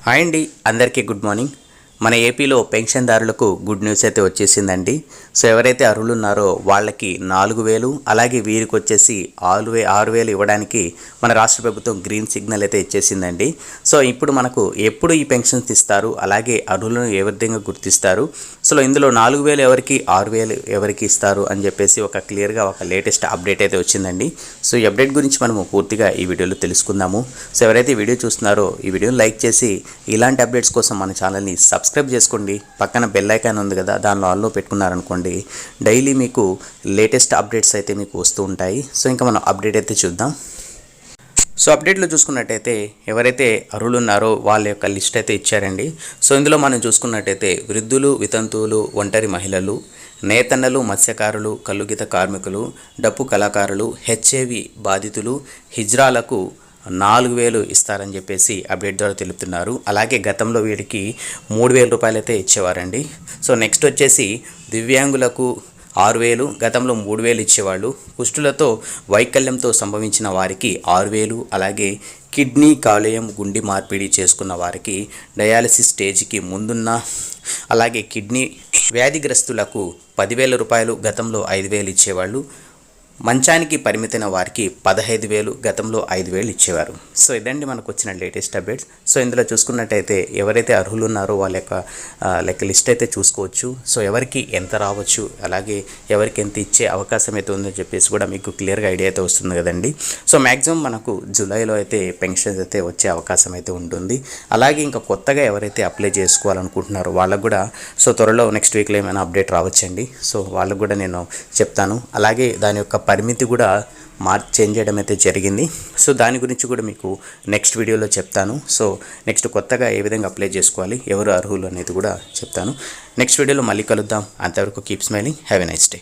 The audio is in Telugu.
హాయ్ అండి, అందరికీ గుడ్ మార్నింగ్. మన ఏపీలో పెన్షన్దారులకు గుడ్ న్యూస్ అయితే వచ్చేసిందండి. సో ఎవరైతే అర్హులు ఉన్నారో వాళ్ళకి 4,000, అలాగే వీరికి వచ్చేసి 6,000 ఇవ్వడానికి మన రాష్ట్ర ప్రభుత్వం గ్రీన్ సిగ్నల్ అయితే ఇచ్చేసిందండి. సో ఇప్పుడు మనకు ఎప్పుడు ఈ పెన్షన్స్ ఇస్తారు, అలాగే అర్హులను ఏ విధంగా గుర్తిస్తారు, సో ఇందులో 4,000 ఎవరికి, 6,000 ఎవరికి ఇస్తారు అని చెప్పేసి ఒక క్లియర్గా ఒక లేటెస్ట్ అప్డేట్ అయితే వచ్చిందండి. సో ఈ అప్డేట్ గురించి మనము పూర్తిగా ఈ వీడియోలో తెలుసుకుందాము. సో ఎవరైతే ఈ వీడియో చూస్తున్నారో ఈ వీడియోని లైక్ చేసి ఇలాంటి అప్డేట్స్ కోసం మన ఛానల్ని సబ్స్క్రైబ్ చేసుకోండి. పక్కన బెల్ ఐకాన్ ఉంది కదా, దానిలో ఆల్లో పెట్టుకున్నారనుకోండి, డైలీ మీకు లేటెస్ట్ అప్డేట్స్ అయితే మీకు వస్తూ ఉంటాయి. సో ఇంకా మనం అప్డేట్ అయితే చూద్దాం. సో అప్డేట్లో చూసుకున్నట్టయితే ఎవరైతే అర్హులు ఉన్నారో వాళ్ళ యొక్క లిస్ట్ అయితే ఇచ్చారండి. సో ఇందులో మనం చూసుకున్నట్టయితే వృద్ధులు, వితంతువులు, ఒంటరి మహిళలు, నేతన్నలు, మత్స్యకారులు, కల్లుగీత కార్మికులు, డప్పు కళాకారులు, హెచ్ఐవి బాధితులు, హిజ్రాలకు 4,000 ఇస్తారని చెప్పేసి అప్డేట్ ద్వారా తెలుపుతున్నారు. అలాగే గతంలో వీడికి 3,000 రూపాయలు అయితే ఇచ్చేవారండి. సో నెక్స్ట్ వచ్చేసి దివ్యాంగులకు 6,000, గతంలో 3,000 ఇచ్చేవాళ్ళు. కుష్ఠులతో వైకల్యంతో సంభవించిన వారికి 6,000, అలాగే కిడ్నీ, కాలేయం, గుండె మార్పిడి చేసుకున్న వారికి డయాలసిస్ స్టేజ్కి ముందున్న, అలాగే కిడ్నీ వ్యాధిగ్రస్తులకు 10,000 రూపాయలు, గతంలో 5,000 ఇచ్చేవాళ్ళు. మంచానికి పరిమితమైన వారికి 15,000, గతంలో 5,000 ఇచ్చేవారు. సో ఇదండి మనకు వచ్చిన లేటెస్ట్ అప్డేట్స్. సో ఇందులో చూసుకున్నట్టయితే ఎవరైతే అర్హులు ఉన్నారో వాళ్ళ యొక్క లిస్ట్ అయితే చూసుకోవచ్చు. సో ఎవరికి ఎంత రావచ్చు, అలాగే ఎవరికి ఎంత ఇచ్చే అవకాశం అయితే ఉందని చెప్పేసి కూడా మీకు క్లియర్గా ఐడియా అయితే వస్తుంది కదండి. సో మ్యాక్సిమం మనకు జూలైలో అయితే పెన్షన్స్ అయితే వచ్చే అవకాశం అయితే ఉంటుంది. అలాగే ఇంకా కొత్తగా ఎవరైతే అప్లై చేసుకోవాలనుకుంటున్నారో వాళ్ళకు కూడా సో త్వరలో నెక్స్ట్ వీక్లో ఏమైనా అప్డేట్ రావచ్చండి. సో వాళ్ళకు కూడా నేను చెప్తాను. అలాగే దాని యొక్క పరిమితి కూడా చేంజ్ చేయడం అయితే జరిగింది. సో దాని గురించి కూడా మీకు నెక్స్ట్ వీడియోలో చెప్తాను. సో నెక్స్ట్ కొత్తగా ఏ విధంగా అప్లై చేసుకోవాలి, ఎవరు అర్హులు అనేది కూడా చెప్తాను. నెక్స్ట్ వీడియోలో మళ్ళీ కలుద్దాం. అంతవరకు keep smiling, have a nice day.